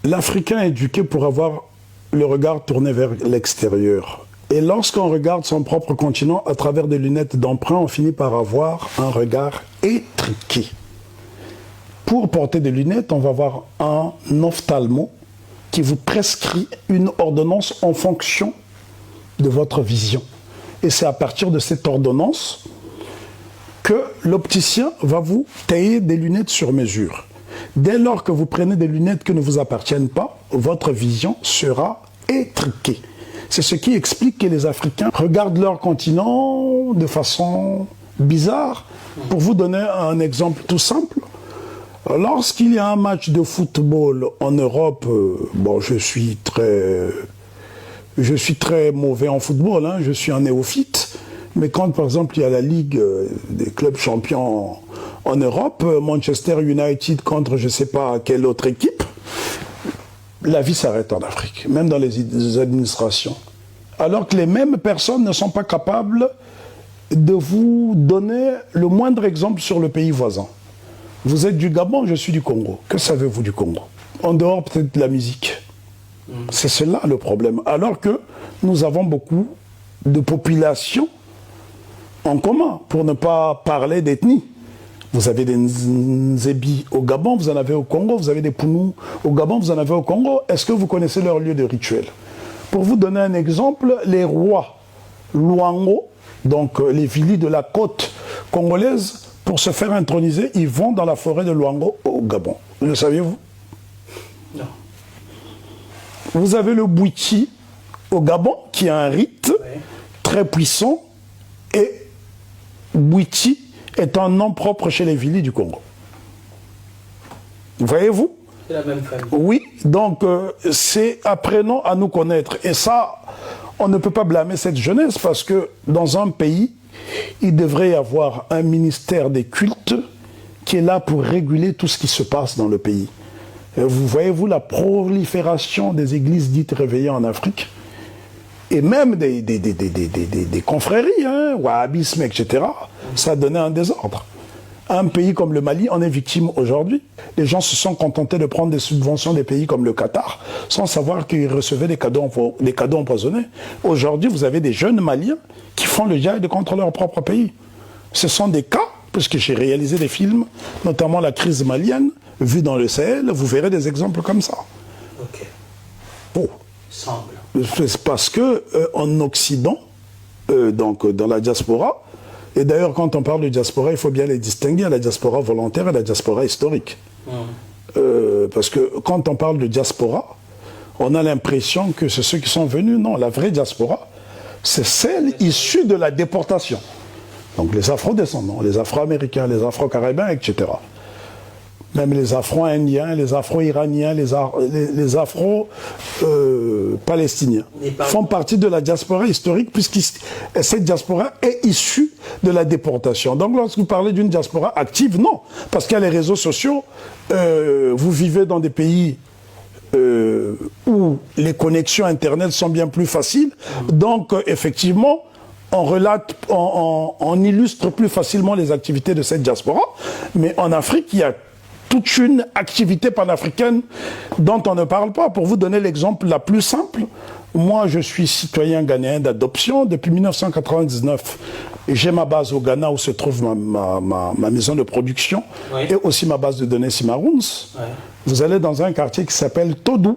L'Africain est éduqué pour avoir le regard tourné vers l'extérieur. Et lorsqu'on regarde son propre continent à travers des lunettes d'emprunt, on finit par avoir un regard étriqué. Pour porter des lunettes, on va avoir un ophtalmo qui vous prescrit une ordonnance en fonction de votre vision. Et c'est à partir de cette ordonnance que l'opticien va vous tailler des lunettes sur mesure. Dès lors que vous prenez des lunettes qui ne vous appartiennent pas, votre vision sera étriquée. C'est ce qui explique que les Africains regardent leur continent de façon bizarre. Pour vous donner un exemple tout simple, lorsqu'il y a un match de football en Europe, bon, je suis très mauvais en football, hein, je suis un néophyte, mais quand par exemple il y a la Ligue des clubs champions en Europe, Manchester United contre je ne sais pas quelle autre équipe, la vie s'arrête en Afrique, même dans les administrations. Alors que les mêmes personnes ne sont pas capables de vous donner le moindre exemple sur le pays voisin. Vous êtes du Gabon, je suis du Congo. Que savez-vous du Congo? En dehors peut-être de la musique. C'est cela le problème. Alors que nous avons beaucoup de populations en commun, pour ne pas parler d'ethnie. Vous avez des Nzébi au Gabon, vous en avez au Congo, vous avez des Pounou au Gabon, vous en avez au Congo. Est-ce que vous connaissez leur lieu de rituel? Pour vous donner un exemple, les rois Luango, donc les Vili de la côte congolaise, pour se faire introniser, ils vont dans la forêt de Luango au Gabon. Le saviez-vous? Non. Vous avez le Bouiti au Gabon, qui a un rite très puissant, et Bouiti est un nom propre chez les Vili du Congo. Voyez-vous? C'est la même famille. Oui, donc c'est apprenant à nous connaître. Et ça, on ne peut pas blâmer cette jeunesse, parce que dans un pays, il devrait y avoir un ministère des cultes qui est là pour réguler tout ce qui se passe dans le pays. Vous voyez-vous la prolifération des églises dites réveillées en Afrique, et même des confréries, hein, wahhabisme, etc. Ça a donné un désordre. Un pays comme le Mali en est victime aujourd'hui. Les gens se sont contentés de prendre des subventions des pays comme le Qatar, sans savoir qu'ils recevaient des cadeaux empoisonnés. Aujourd'hui, vous avez des jeunes Maliens qui font le djihad contre leur propre pays. Ce sont des cas, puisque j'ai réalisé des films, notamment la crise malienne, vue dans le Sahel, vous verrez des exemples comme ça. Ok. Oh. Semble. C'est parce que en Occident, donc dans la diaspora, et d'ailleurs quand on parle de diaspora, il faut bien les distinguer, la diaspora volontaire et la diaspora historique. Parce que quand on parle de diaspora, on a l'impression que c'est ceux qui sont venus. Non, la vraie diaspora, c'est celle issue de la déportation. Donc les afro-descendants, les afro-américains, les afro-caribéens, etc. Même les afro-indiens, les afro-iraniens, les afro-palestiniens font partie de la diaspora historique, puisque cette diaspora est issue de la déportation. Donc lorsque vous parlez d'une diaspora active, non. Parce qu'il y a les réseaux sociaux, vous vivez dans des pays où les connexions Internet sont bien plus faciles. Donc effectivement, on relate, on illustre plus facilement les activités de cette diaspora. Mais en Afrique, il y a toute une activité panafricaine dont on ne parle pas. Pour vous donner l'exemple la plus simple, moi je suis citoyen ghanéen d'adoption depuis 1999. J'ai ma base au Ghana où se trouve ma maison de production, et aussi ma base de données Cimarouns. Vous allez dans un quartier qui s'appelle Todou.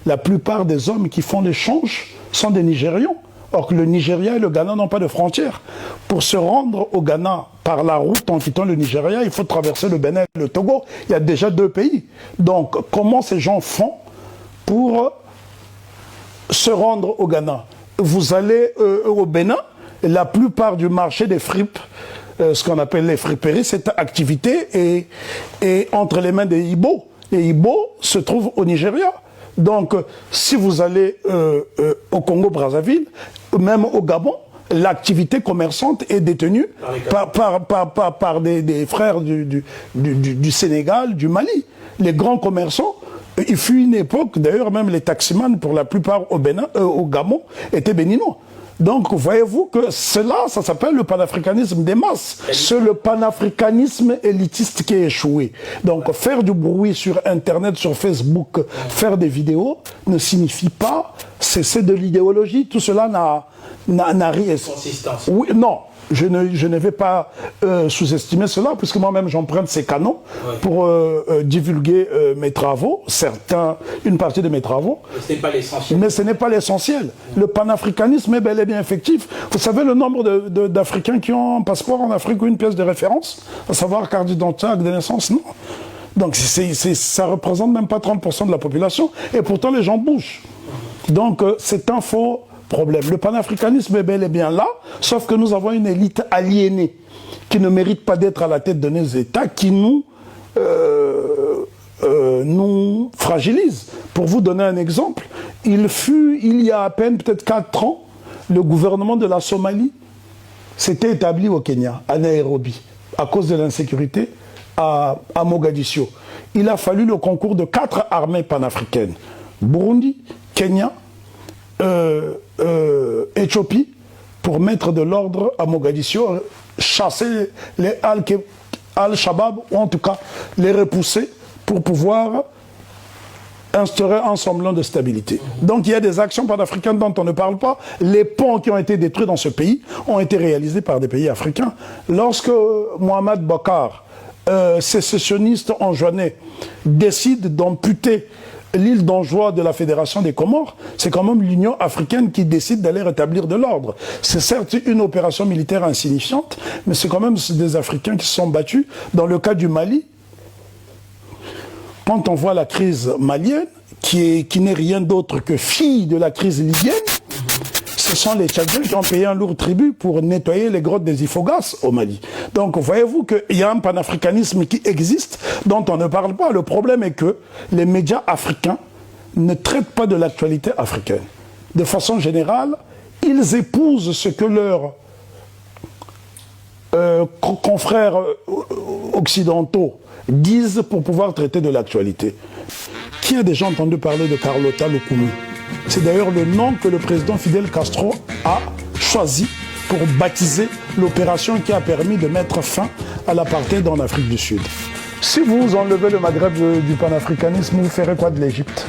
La plupart des hommes qui font l'échange sont des Nigérians. Or que le Nigeria et le Ghana n'ont pas de frontières. Pour se rendre au Ghana par la route en quittant le Nigeria, il faut traverser le Bénin et le Togo. Il y a déjà deux pays. Donc comment ces gens font pour se rendre au Ghana? Vous allez au Bénin, la plupart du marché des fripes, ce qu'on appelle les friperies, cette activité est entre les mains des Ibo. Les Ibo se trouvent au Nigeria. Donc, si vous allez au Congo-Brazzaville, même au Gabon, l'activité commerçante est détenue par des frères du Sénégal, du Mali. Les grands commerçants, il fut une époque, d'ailleurs même les taximans, pour la plupart au Gabon, étaient béninois. Donc, voyez-vous que cela, ça s'appelle le panafricanisme des masses. C'est le panafricanisme élitiste qui a échoué. Donc, faire du bruit sur Internet, sur Facebook, faire des vidéos, ne signifie pas cesser de l'idéologie. Tout cela n'a rien. Consistance. Oui, non. Je ne vais pas sous-estimer cela, puisque moi-même j'emprunte ces canaux pour divulguer mes travaux, une partie de mes travaux. Ce n'est pas l'essentiel. Mais ce n'est pas l'essentiel. Le panafricanisme est bel et bien effectif. Vous savez le nombre d'Africains qui ont un passeport en Afrique ou une pièce de référence, à savoir carte d'identité, acte de naissance, non. Donc ça représente même pas 30% de la population, et pourtant les gens bougent. Donc c'est un faux problème. Le panafricanisme est bel et bien là, sauf que nous avons une élite aliénée qui ne mérite pas d'être à la tête de nos États, qui nous fragilise. Pour vous donner un exemple, il y a à peine peut-être 4 ans, le gouvernement de la Somalie s'était établi au Kenya, à Nairobi, à cause de l'insécurité à Mogadiscio. Il a fallu le concours de 4 armées panafricaines, Burundi, Kenya, Éthiopie, pour mettre de l'ordre à Mogadiscio, chasser les Al-Shabaab, ou en tout cas les repousser pour pouvoir instaurer un semblant de stabilité. Donc il y a des actions panafricaines dont on ne parle pas. Les ponts qui ont été détruits dans ce pays ont été réalisés par des pays africains. Lorsque Mohamed Bakar, sécessionniste enjoignais, décide d'amputer l'île d'Anjois de la Fédération des Comores, c'est quand même l'Union africaine qui décide d'aller rétablir de l'ordre. C'est certes une opération militaire insignifiante, mais c'est quand même des Africains qui se sont battus. Dans le cas du Mali, quand on voit la crise malienne, qui n'est rien d'autre que fille de la crise libyenne, ce sont les Tchadiens qui ont payé un lourd tribut pour nettoyer les grottes des Ifogas au Mali. Donc voyez-vous qu'il y a un panafricanisme qui existe, dont on ne parle pas. Le problème est que les médias africains ne traitent pas de l'actualité africaine. De façon générale, ils épousent ce que leurs confrères occidentaux disent pour pouvoir traiter de l'actualité. Qui a déjà entendu parler de Carlota Lokoumi? C'est d'ailleurs le nom que le président Fidel Castro a choisi pour baptiser l'opération qui a permis de mettre fin à l'apartheid en Afrique du Sud. Si vous enlevez le Maghreb du panafricanisme, vous ferez quoi de l'Égypte?